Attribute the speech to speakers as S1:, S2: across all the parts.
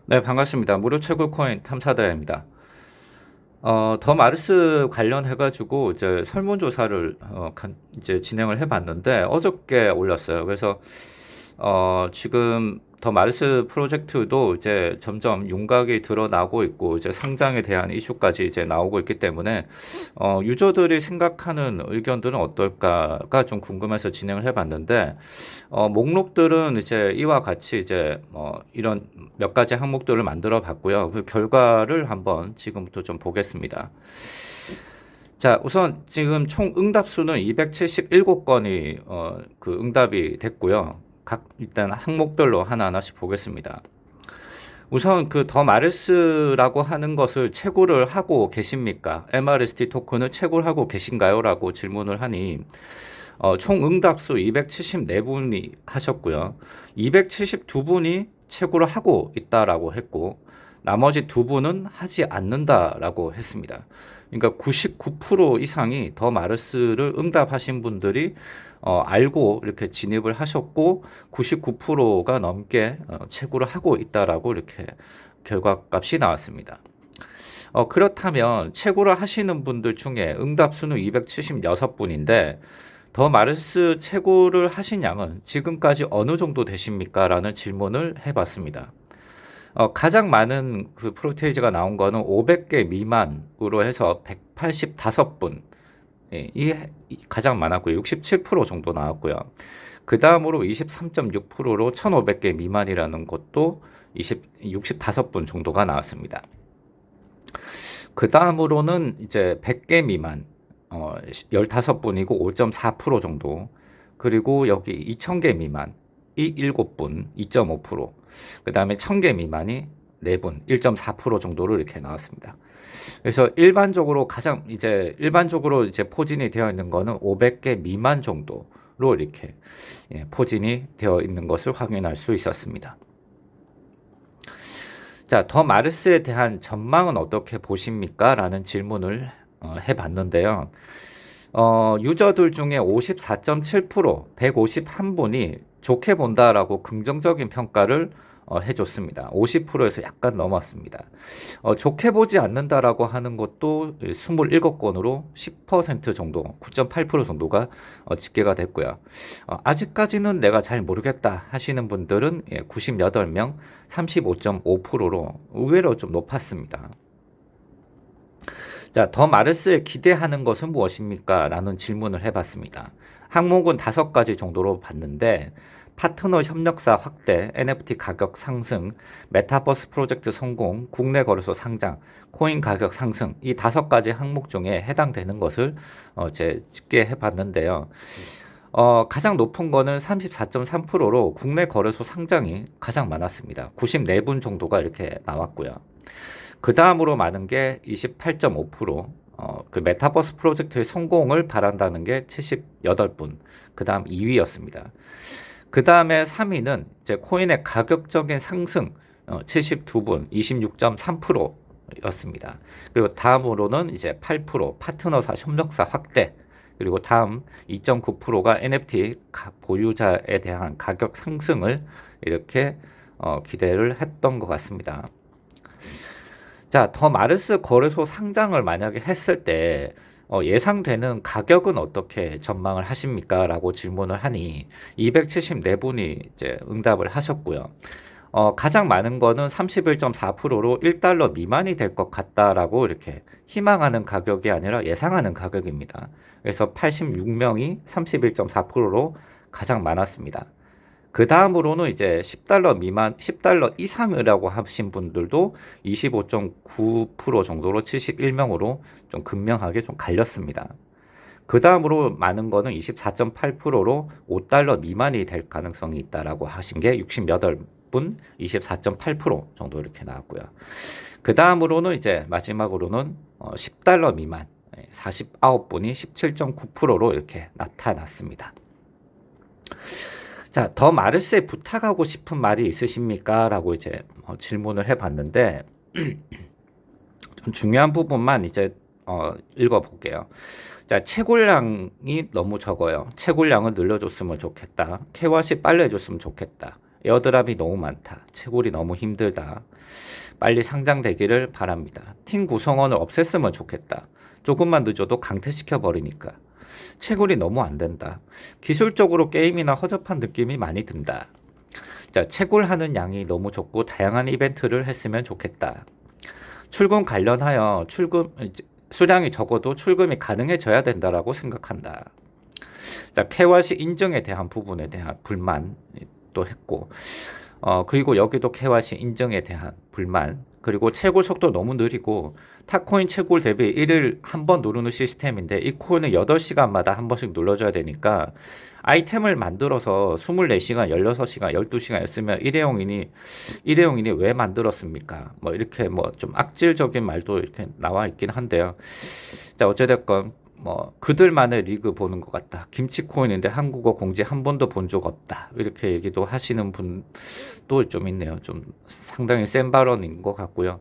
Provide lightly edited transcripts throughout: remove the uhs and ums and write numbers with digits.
S1: 네, 반갑습니다. 무료 채굴 코인 탐사다입니다. 더 마르스 관련해가지고 이제 설문조사를 이제 진행을 해봤는데 어저께 올렸어요. 그래서 지금 더 마르스 프로젝트도 이제 점점 윤곽이 드러나고 있고 이제 상장에 대한 이슈까지 이제 나오고 있기 때문에 유저들이 생각하는 의견들은 어떨까가 좀 궁금해서 진행을 해봤는데 목록들은 이제 이와 같이 이제 이런 몇 가지 항목들을 만들어 봤고요. 그 결과를 한번 지금부터 좀 보겠습니다. 자, 우선 지금 총 응답 수는 277건이 그 응답이 됐고요. 각 일단 항목별로 하나하나씩 보겠습니다. 우선 그 더 마르스라고 하는 것을 채굴을 하고 계십니까? MRST 토큰을 채굴하고 계신가요? 라고 질문을 하니 총 응답수 274분이 하셨고요. 272분이 채굴을 하고 있다라고 했고 나머지 두 분은 하지 않는다라고 했습니다. 그러니까 99% 이상이 더 마르스를 응답하신 분들이 알고 이렇게 진입을 하셨고 99%가 넘게 채굴을 하고 있다라고 이렇게 결과값이 나왔습니다. 그렇다면 채굴을 하시는 분들 중에 응답수는 276분인데 더 마르스 채굴을 하신 양은 지금까지 어느 정도 되십니까? 라는 질문을 해봤습니다. 가장 많은 그 프로테이지가 나온 거는 500개 미만으로 해서 185분. 예, 이 가장 많았고요. 67% 정도 나왔고요. 그 다음으로 23.6%로 1,500개 미만이라는 것도 65분 정도가 나왔습니다. 그 다음으로는 이제 100개 미만, 15분이고 5.4% 정도. 그리고 여기 2,000개 미만이 7분, 2.5%. 그 다음에 1,000개 미만이 4분, 1.4% 정도로 이렇게 나왔습니다. 그래서 일반적으로 이제 포진이 되어 있는 거는 500개 미만 정도로 이렇게 포진이 되어 있는 것을 확인할 수 있었습니다. 자, 더 마르스에 대한 전망은 어떻게 보십니까? 라는 질문을 해봤는데요. 유저들 중에 54.7%, 151분이 좋게 본다라고 긍정적인 평가를 해줬습니다. 50%에서 약간 넘었습니다. 좋게 보지 않는다라고 하는 것도 27건으로 10% 정도, 9.8% 정도가 집계가 됐고요. 아직까지는 내가 잘 모르겠다 하시는 분들은 98명, 35.5%로 의외로 좀 높았습니다. 자, 더 마르스에 기대하는 것은 무엇입니까? 라는 질문을 해봤습니다. 항목은 5가지 정도로 봤는데 파트너 협력사 확대, NFT 가격 상승, 메타버스 프로젝트 성공, 국내 거래소 상장, 코인 가격 상승 이 5가지 항목 중에 해당되는 것을 집계해 봤는데요. 가장 높은 거는 34.3%로 국내 거래소 상장이 가장 많았습니다. 94분 정도가 이렇게 나왔고요. 그 다음으로 많은 게 28.5%, 그 메타버스 프로젝트의 성공을 바란다는 게 78분, 그 다음 2위였습니다. 그 다음에 3위는 이제 코인의 가격적인 상승, 72분, 26.3%였습니다. 그리고 다음으로는 이제 8% 파트너사 협력사 확대, 그리고 다음 2.9%가 NFT 보유자에 대한 가격 상승을 이렇게 기대를 했던 것 같습니다. 자, 더 마르스 거래소 상장을 만약에 했을 때 예상되는 가격은 어떻게 전망을 하십니까? 라고 질문을 하니 274분이 이제 응답을 하셨고요. 가장 많은 거는 31.4%로 1달러 미만이 될 것 같다라고 이렇게 희망하는 가격이 아니라 예상하는 가격입니다. 그래서 86명이 31.4%로 가장 많았습니다. 그 다음으로는 이제 10달러 미만, 10달러 이상이라고 하신 분들도 25.9% 정도로 71명으로 좀 극명하게 좀 갈렸습니다. 그 다음으로 많은 거는 24.8%로 5달러 미만이 될 가능성이 있다라고 하신 게 68분, 24.8% 정도 이렇게 나왔고요. 그 다음으로는 이제 마지막으로는 10달러 미만, 49분이 17.9%로 이렇게 나타났습니다. 자, 더 마르스에 부탁하고 싶은 말이 있으십니까? 라고 이제 질문을 해봤는데 좀 중요한 부분만 이제 읽어볼게요. 자, 채굴량이 너무 적어요. 채굴량을 늘려줬으면 좋겠다. KYC 빨리 해줬으면 좋겠다. 에어드랍이 너무 많다. 채굴이 너무 힘들다. 빨리 상장되기를 바랍니다. 팀 구성원을 없앴으면 좋겠다. 조금만 늦어도 강퇴시켜 버리니까. 채굴이 너무 안 된다. 기술적으로 게임이나 허접한 느낌이 많이 든다. 자, 채굴하는 양이 너무 적고 다양한 이벤트를 했으면 좋겠다. 출금 관련하여 수량이 적어도 출금이 가능해져야 된다라고 생각한다. 자, KYC 인증에 대한 부분에 대한 불만 또 했고, 그리고 여기도 KYC 인증에 대한 불만, 그리고 채굴 속도 너무 느리고 탑코인 채굴 대비 1일 한 번 누르는 시스템인데 이 코인은 8시간마다 한 번씩 눌러줘야 되니까 아이템을 만들어서 24시간, 16시간, 12시간 였으면 일회용이니 왜 만들었습니까? 뭐 이렇게 뭐 좀 악질적인 말도 이렇게 나와 있긴 한데요. 자, 어찌됐건 뭐 그들만의 리그 보는 것 같다. 김치 코인인데 한국어 공지 한 번도 본 적 없다. 이렇게 얘기도 하시는 분도 좀 있네요. 좀 상당히 센 발언인 것 같고요.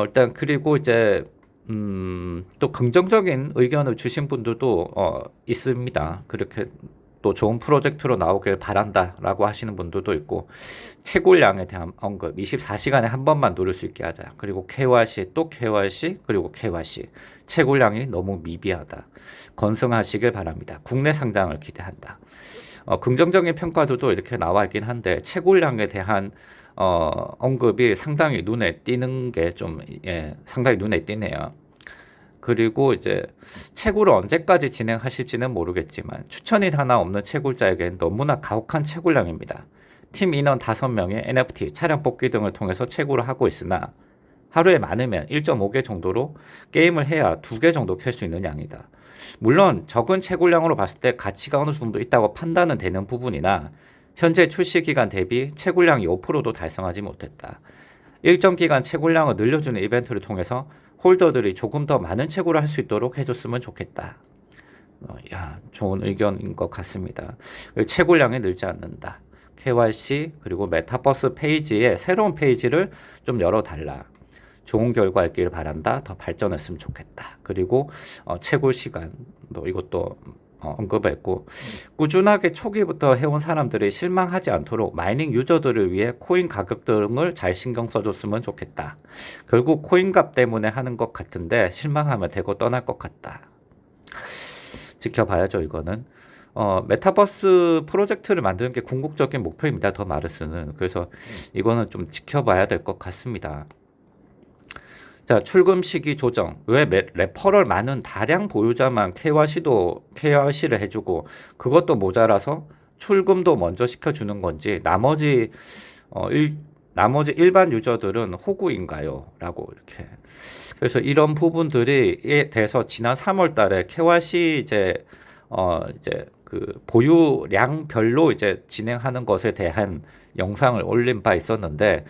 S1: 일단 그리고 이제 또 긍정적인 의견을 주신 분들도 있습니다. 그렇게 또 좋은 프로젝트로 나오길 바란다라고 하시는 분들도 있고, 채굴량에 대한 언급 24시간에 한 번만 누를 수 있게 하자. 그리고 KYC 또 KYC 그리고 KYC 채굴량이 너무 미비하다. 건승하시길 바랍니다. 국내 상장을 기대한다. 긍정적인 평가들도 이렇게 나와 있긴 한데 채굴량에 대한 언급이 상당히 눈에 띄는 게 좀 상당히 눈에 띄네요. 그리고 이제 채굴을 언제까지 진행하실지는 모르겠지만 추천일 하나 없는 채굴자에겐 너무나 가혹한 채굴량입니다. 팀 인원 5명의 NFT, 차량 뽑기 등을 통해서 채굴을 하고 있으나 하루에 많으면 1.5개 정도로 게임을 해야 2개 정도 켤 수 있는 양이다. 물론 적은 채굴량으로 봤을 때 가치가 어느 정도 있다고 판단은 되는 부분이나 현재 출시 기간 대비 채굴량이 5%도 달성하지 못했다. 일정 기간 채굴량을 늘려주는 이벤트를 통해서 홀더들이 조금 더 많은 채굴을 할 수 있도록 해줬으면 좋겠다. 좋은 의견인 것 같습니다. 채굴량이 늘지 않는다. KYC 그리고 메타버스 페이지에 새로운 페이지를 좀 열어달라. 좋은 결과 있기를 바란다. 더 발전했으면 좋겠다. 그리고 채굴 시간도 이것도 언급했고, 꾸준하게 초기부터 해온 사람들이 실망하지 않도록 마이닝 유저들을 위해 코인 가격 등을 잘 신경 써줬으면 좋겠다. 결국 코인 값 때문에 하는 것 같은데 실망하면 되고 떠날 것 같다. 지켜봐야죠. 이거는 메타버스 프로젝트를 만드는 게 궁극적인 목표입니다. 더 마르스는. 그래서 이거는 좀 지켜봐야 될 것 같습니다. 자, 출금 시기 조정. 왜 레퍼럴 많은 다량 보유자만 KYC를 해주고 그것도 모자라서 출금도 먼저 시켜주는 건지 나머지 일반 유저들은 호구인가요? 라고 이렇게. 그래서 이런 부분들에 대해서 지난 3월 달에 KYC 이제 그 보유량별로 이제 진행하는 것에 대한 영상을 올린 바 있었는데,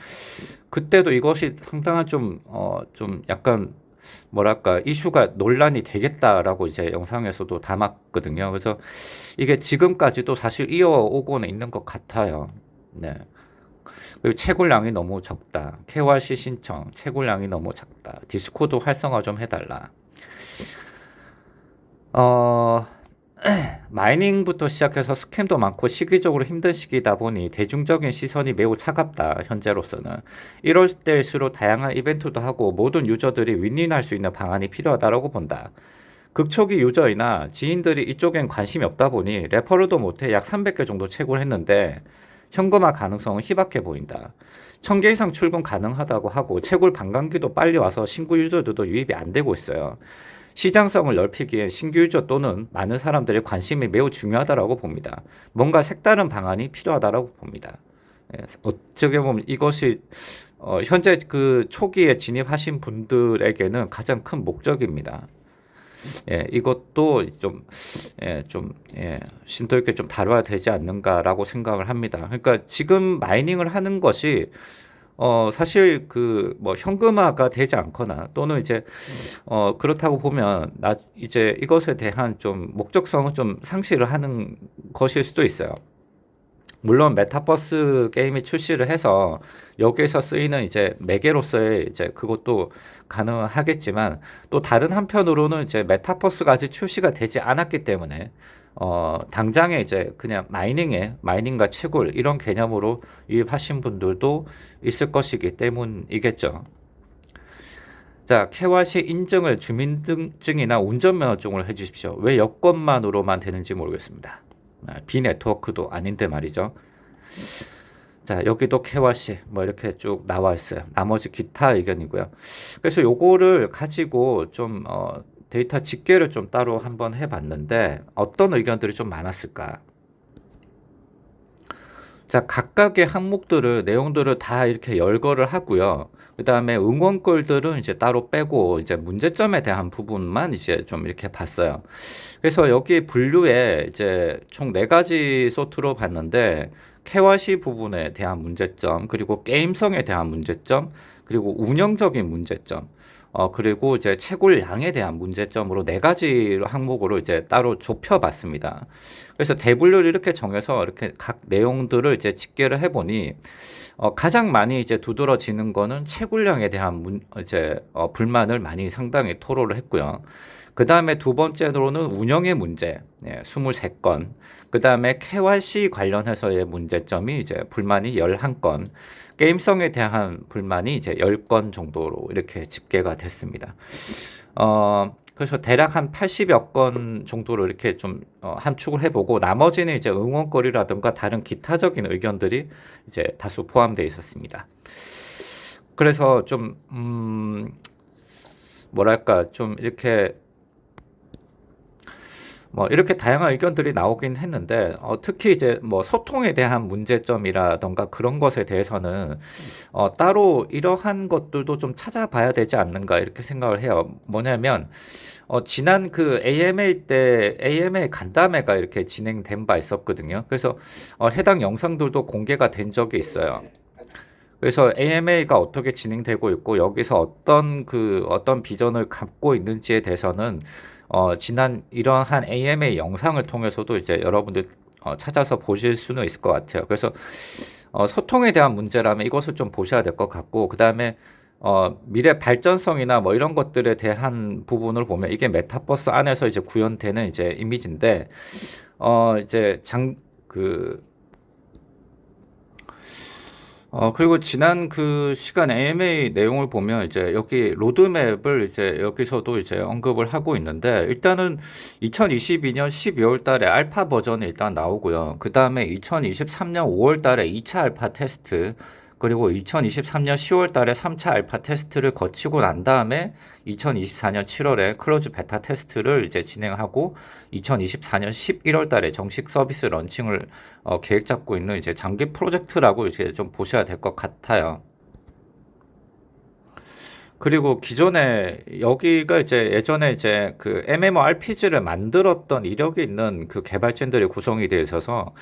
S1: 그때도 이것이 상당한 좀 약간 뭐랄까 이슈가 논란이 되겠다라고 이제 영상에서도 담았거든요. 그래서 이게 지금까지도 사실 이어오고는 있는 것 같아요. 네. 그리고 채굴량이 너무 적다. KYC 신청, 채굴량이 너무 작다. 디스코드 활성화 좀 해달라. 마이닝부터 시작해서 스캠도 많고 시기적으로 힘든 시기다 보니 대중적인 시선이 매우 차갑다. 현재로서는 이럴 때일수록 다양한 이벤트도 하고 모든 유저들이 윈윈할 수 있는 방안이 필요하다고 본다. 극초기 유저이나 지인들이 이쪽엔 관심이 없다 보니 레퍼럴도 못해 약 300개 정도 채굴했는데 현금화 가능성은 희박해 보인다. 1000개 이상 출금 가능하다고 하고 채굴 반감기도 빨리 와서 신규 유저들도 유입이 안 되고 있어요. 시장성을 넓히기엔 신규 유저 또는 많은 사람들의 관심이 매우 중요하다고 봅니다. 뭔가 색다른 방안이 필요하다고 봅니다. 어떻게 보면 이것이 현재 그 초기에 진입하신 분들에게는 가장 큰 목적입니다. 이것도 심도 있게 좀 다뤄야 되지 않는가라고 생각을 합니다. 그러니까 지금 마이닝을 하는 것이 사실 그 뭐 현금화가 되지 않거나 또는 이제 그렇다고 보면 이제 이것에 대한 좀 목적성을 좀 상실을 하는 것일 수도 있어요. 물론 메타버스 게임이 출시를 해서 여기에서 쓰이는 이제 매개로서의 이제 그것도 가능하겠지만, 또 다른 한편으로는 이제 메타버스가 아직 출시가 되지 않았기 때문에 당장에 이제 그냥 마이닝과 채굴 이런 개념으로 유입하신 분들도 있을 것이기 때문이겠죠. 자, KYC 인증을 주민등록증이나 운전면허증으로 해주십시오. 왜 여권만으로만 되는지 모르겠습니다. 비네트워크도 아닌데 말이죠. 자, 여기도 KYC 뭐 이렇게 쭉 나와 있어요. 나머지 기타 의견이고요. 그래서 요거를 가지고 좀 데이터 집계를 좀 따로 한번 해봤는데 어떤 의견들이 좀 많았을까? 자, 각각의 항목들을 내용들을 다 이렇게 열거를 하고요. 그 다음에 응원글들은 이제 따로 빼고 이제 문제점에 대한 부분만 이제 좀 이렇게 봤어요. 그래서 여기 분류에 이제 총 4가지 소트로 봤는데 KYC 부분에 대한 문제점, 그리고 게임성에 대한 문제점, 그리고 운영적인 문제점, 그리고 이제 채굴량에 대한 문제점으로 4가지 항목으로 이제 따로 좁혀봤습니다. 그래서 대분류를 이렇게 정해서 이렇게 각 내용들을 이제 집계를 해보니 가장 많이 이제 두드러지는 거는 채굴량에 대한 불만을 많이 상당히 토로를 했고요. 그 다음에 두 번째로는 운영의 문제, 23건. 그 다음에 KYC 관련해서의 문제점이 이제 불만이 11건. 게임성에 대한 불만이 이제 10건 정도로 이렇게 집계가 됐습니다. 그래서 대략 한 80여 건 정도로 이렇게 좀 함축을 해보고 나머지는 이제 응원거리라든가 다른 기타적인 의견들이 이제 다수 포함되어 있었습니다. 그래서 좀 뭐랄까 좀 이렇게 뭐 이렇게 다양한 의견들이 나오긴 했는데 특히 이제 뭐 소통에 대한 문제점이라던가 그런 것에 대해서는 따로 이러한 것들도 좀 찾아봐야 되지 않는가 이렇게 생각을 해요. 뭐냐면 지난 그 AMA 때 AMA 간담회가 이렇게 진행된 바 있었거든요. 그래서 해당 영상들도 공개가 된 적이 있어요. 그래서 AMA가 어떻게 진행되고 있고 여기서 어떤 비전을 갖고 있는지에 대해서는 지난 이러한 AMA 영상을 통해서도 이제 여러분들 찾아서 보실 수는 있을 것 같아요. 그래서 소통에 대한 문제라면 이것을 좀 보셔야 될 것 같고 그 다음에 미래 발전성이나 뭐 이런 것들에 대한 부분을 보면 이게 메타버스 안에서 이제 구현되는 이제 이미지인데 이제 그리고 지난 그 시간 AMA 내용을 보면 이제 여기 로드맵을 이제 여기서도 이제 언급을 하고 있는데 일단은 2022년 12월 달에 알파 버전이 일단 나오고요. 그 다음에 2023년 5월 달에 2차 알파 테스트, 그리고 2023년 10월 달에 3차 알파 테스트를 거치고 난 다음에 2024년 7월에 클로즈 베타 테스트를 이제 진행하고 2024년 11월 달에 정식 서비스 런칭을 계획 잡고 있는 이제 장기 프로젝트라고 이제 좀 보셔야 될 것 같아요. 그리고 기존에 여기가 이제 예전에 이제 그 MMORPG를 만들었던 이력이 있는 그 개발진들이 구성이 되어 있어서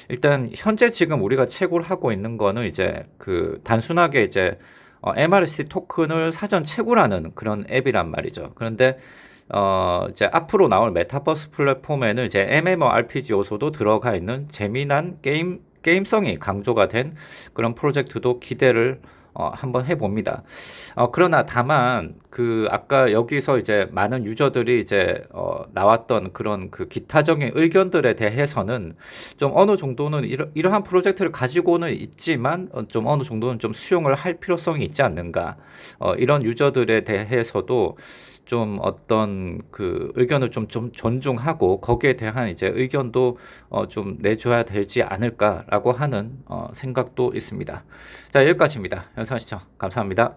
S1: 일단 현재 지금 우리가 채굴하고 있는 거는 이제 그 단순하게 이제 MRC 토큰을 사전 채굴하는 그런 앱이란 말이죠. 그런데 이제 앞으로 나올 메타버스 플랫폼에는 이제 MMORPG 요소도 들어가 있는 재미난 게임성이 강조가 된 그런 프로젝트도 기대를 한번 해봅니다. 그러나 다만 그 아까 여기서 이제 많은 유저들이 이제 나왔던 그런 그 기타적인 의견들에 대해서는 좀 어느 정도는 이러한 프로젝트를 가지고는 있지만 좀 어느 정도는 좀 수용을 할 필요성이 있지 않는가. 이런 유저들에 대해서도 좀 어떤 그 의견을 좀 존중하고 거기에 대한 이제 의견도 좀 내줘야 되지 않을까라고 하는 생각도 있습니다. 자, 여기까지입니다. 영상 시청 감사합니다.